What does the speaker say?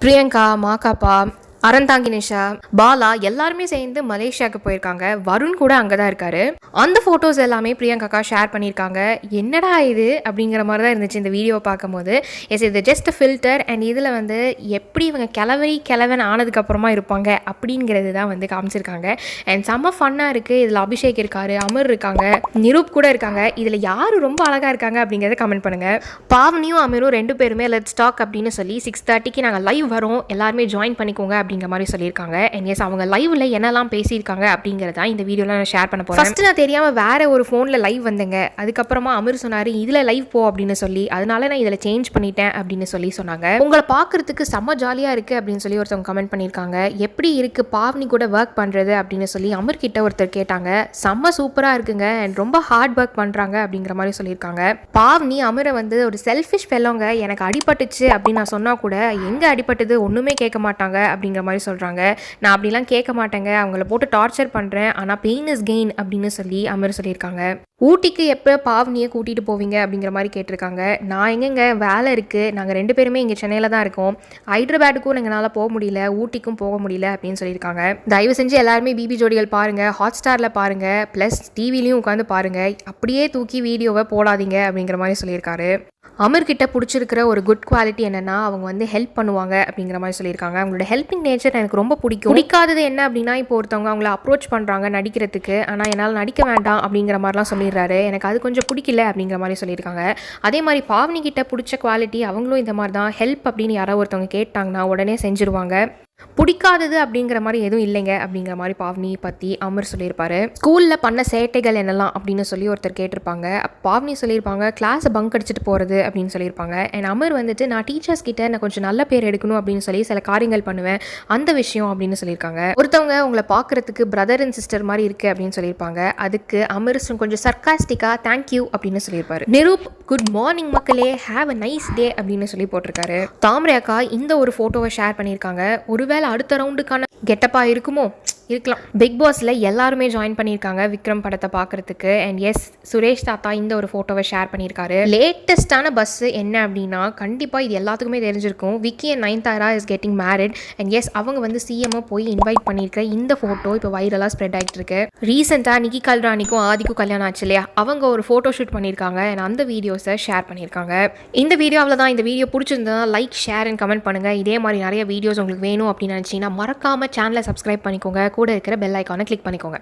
பிரியங்கா, மாகாபா, அறந்தாங்கி நிஷா, பாலா எல்லாருமே சேர்ந்து மலேசியாவுக்கு போயிருக்காங்க. வருண் கூட அங்கே தான் இருக்காரு. அந்த ஃபோட்டோஸ் எல்லாமே பிரியங்காக்கா ஷேர் பண்ணியிருக்காங்க. என்னடா இது அப்படிங்கிற மாதிரி தான் இருந்துச்சு இந்த வீடியோவை பார்க்கும்போது. எஸ், இது ஜஸ்ட் ஃபில்டர் அண்ட் இதில் வந்து எப்படி இவங்க கிழவன் ஆனதுக்கப்புறமா இருப்பாங்க அப்படிங்கிறது தான் வந்து காமிச்சிருக்காங்க. அண்ட் செம்ம ஃபன்னாக இருக்குது. இதில் அபிஷேக் இருக்காரு, அமர் இருக்காங்க, நிரூப் கூட இருக்காங்க. இதில் யார் ரொம்ப அழகாக இருக்காங்க அப்படிங்கிறத கமெண்ட் பண்ணுங்கள். பாவனியும் அமரும் 2 பேருமே லெட்ஸ் டாக் அப்படின்னு சொல்லி 6:30க்கு நாங்கள் லைவ் வரோம், எல்லாருமே ஜாயின் பண்ணிக்கோங்க அப்படிங்கிற மாதிரி சொல்லியிருக்காங்க. அண்ட் எஸ், அவங்க லைவ்ல என்னெல்லாம் பேசியிருக்காங்க அப்படிங்கிறத இந்த வீடியோவில் நான் ஷேர் பண்ண போகிறேன். ஃபர்ஸ்ட் நான் தெரியாமல் வேற ஒரு ஃபோனில் லைவ் வந்தேங்க. அதுக்கப்புறமா அமர் சொன்னார் இதில் லைவ் போ அப்படின்னு சொல்லி, அதனால நான் இதில் சேஞ்ச் பண்ணிட்டேன் அப்படின்னு சொன்னாங்க. உங்களை பார்க்கறதுக்கு செம்ம ஜாலியாக இருக்குது அப்படின்னு சொல்லி ஒருத்தவங்க கமெண்ட் பண்ணியிருக்காங்க. எப்படி இருக்குது பாவனி கூட ஒர்க் பண்ணுறது அப்படின்னு சொல்லி அமர் கிட்ட ஒருத்தர் கேட்டாங்க. செம்ம சூப்பராக இருக்குங்க அண்ட் ரொம்ப ஹார்ட் ஒர்க் பண்ணுறாங்க அப்படிங்கிற மாதிரி சொல்லியிருக்காங்க. பாவனி அமரை வந்து ஒரு செல்ஃபிஷ் ஃபெல்லோங்க, எனக்கு அடிபட்டுச்சு அப்படின்னு நான் சொன்னால் கூட எங்கே அடிபட்டது ஒன்றுமே கேட்க மாட்டாங்க அப்படிங்கிற மாதிரி சொல்கிறாங்க. நான் அப்படிலாம் கேட்க மாட்டேங்க, அவங்கள போட்டு டார்ச்சர் பண்ணுறேன், ஆனால் பெயின் இஸ் கெயின் அப்படின்னு சொல்லி அமர் சொல்லியிருக்காங்க. ஊட்டிக்கு எப்போ பாவனியை கூட்டிகிட்டு போவீங்க அப்படிங்கிற மாதிரி கேட்டிருக்காங்க. நான் எங்கெங்க வேலை இருக்குது, நாங்கள் 2 பேருமே இங்கே சென்னையில் தான் இருக்கோம், ஹைதராபாத்துக்கும் எங்களால் போக முடியல, ஊட்டிக்கும் போக முடியல அப்படின்னு சொல்லியிருக்காங்க. தயவு செஞ்சு எல்லாருமே பிபி ஜோடிகள் பாருங்கள், ஹாட்ஸ்டாரில் பாருங்கள், ப்ளஸ் டிவிலையும் உட்காந்து பாருங்கள், அப்படியே தூக்கி வீடியோவை போடாதீங்க அப்படிங்கிற மாதிரி சொல்லியிருக்காரு. அமர்கிட்ட பிடிச்சிருக்கிற ஒரு குட் குவாலிட்டி என்னென்னா அவங்க வந்து ஹெல்ப் பண்ணுவாங்க அப்படிங்கிற மாதிரி சொல்லியிருக்காங்க. அவங்களோட ஹெல்பிங் நேச்சர் எனக்கு ரொம்ப பிடிக்காதது என்ன அப்படின்னா, இப்போ ஒருத்தவங்க அவங்கள அப்ரோச் பண்ணுறாங்க நடிக்கிறதுக்கு, ஆனால் என்னால் நடிக்க வேண்டாம் அப்படிங்கிற மாதிரிலாம் சொல்லிடுறாரு, எனக்கு அது கொஞ்சம் பிடிக்கல அப்படிங்கிற மாதிரி சொல்லியிருக்காங்க. அதே மாதிரி பாவனி கிட்ட பிடிச்ச குவாலிட்டி அவங்களும் இந்த மாதிரி தான், ஹெல்ப் அப்படின்னு யாரோ ஒருத்தவங்க கேட்டாங்கன்னா உடனே செஞ்சுருவாங்க. பிடிக்காதது அப்படிங்கிற மாதிரி எதுவும் இல்லைங்க அப்படிங்கிற மாதிரி பாவனி பற்றி அமர் சொல்லியிருப்பாரு. ஸ்கூலில் பண்ண சேட்டைகள் என்னெல்லாம் அப்படின்னு சொல்லி ஒருத்தர் கேட்டிருப்பாங்க. பாவனி சொல்லியிருப்பாங்க கிளாஸை பங்க் அடிச்சுட்டு போகிறது அப்படின்னு சொல்லியிருப்பாங்க. அண்ட் அமர் வந்துட்டு நான் டீச்சர்ஸ் கிட்ட நான் கொஞ்சம் நல்ல பேர் எடுக்கணும் அப்படின்னு சொல்லி சில காரியங்கள் பண்ணுவேன், அந்த விஷயம் அப்படின்னு சொல்லியிருக்காங்க. ஒருத்தவங்க உங்களை பார்க்குறதுக்கு பிரதர் அண்ட் சிஸ்டர் மாதிரி இருக்குது அப்படின்னு சொல்லியிருப்பாங்க. அதுக்கு அமர் கொஞ்சம் சர்க்காஸ்டிக்காக தேங்க்யூ அப்படின்னு சொல்லியிருப்பாரு. நிரூப் குட் மார்னிங் மக்களே, ஹேவ் அ நைஸ் டே அப்படின்னு சொல்லி போட்டிருக்காரு. தாமரை அக்கா இந்த ஒரு ஃபோட்டோவை ஷேர் பண்ணியிருக்காங்க. ஒருவேளை அடுத்த ரவுண்டுக்கான கெட்டப்பா இருக்குமோ, இருக்கலாம். பிக் பாஸில் எல்லாருமே ஜாயின் பண்ணியிருக்காங்க விக்ரம் படத்தை பார்க்குறதுக்கு. அண்ட் எஸ், சுரேஷ் தாத்தா இந்த ஒரு ஃபோட்டோவை ஷேர் பண்ணியிருக்காரு. லேட்டஸ்டான பஸ்ஸு என்ன அப்படின்னா, கண்டிப்பாக இது எல்லாத்துக்குமே தெரிஞ்சிருக்கும், Vicky and Nayanthara is getting married. And yes, அவங்க வந்து சிஎம்ஐ போய் இன்வைட் பண்ணியிருக்க இந்த ஃபோட்டோ இப்போ வைரலாக ஸ்ப்ரெட் ஆகிட்டு இருக்கு. ரீசெண்டாக நிக்கி கல்ராணிக்கும் ஆதிக்கும் கல்யாணம் ஆச்சு இல்லையா, அவங்க ஒரு ஃபோட்டோ ஷூட் பண்ணியிருக்காங்க அண்ட் அந்த வீடியோஸை ஷேர் பண்ணியிருக்காங்க. இந்த வீடியோ அவ்வளோதான். இந்த வீடியோ பிடிச்சிருந்தா லைக், ஷேர் அண்ட் கமெண்ட் பண்ணுங்கள். இதே மாதிரி நிறைய வீடியோஸ் உங்களுக்கு வேணும் அப்படின்னு நினச்சிங்கன்னா மறக்காமல் சேனலை சப்ஸ்கிரைப் பண்ணிக்கோங்க. கூட இருக்கிற பெல் ஐக்கானை கிளிக் பண்ணிக்கோங்க.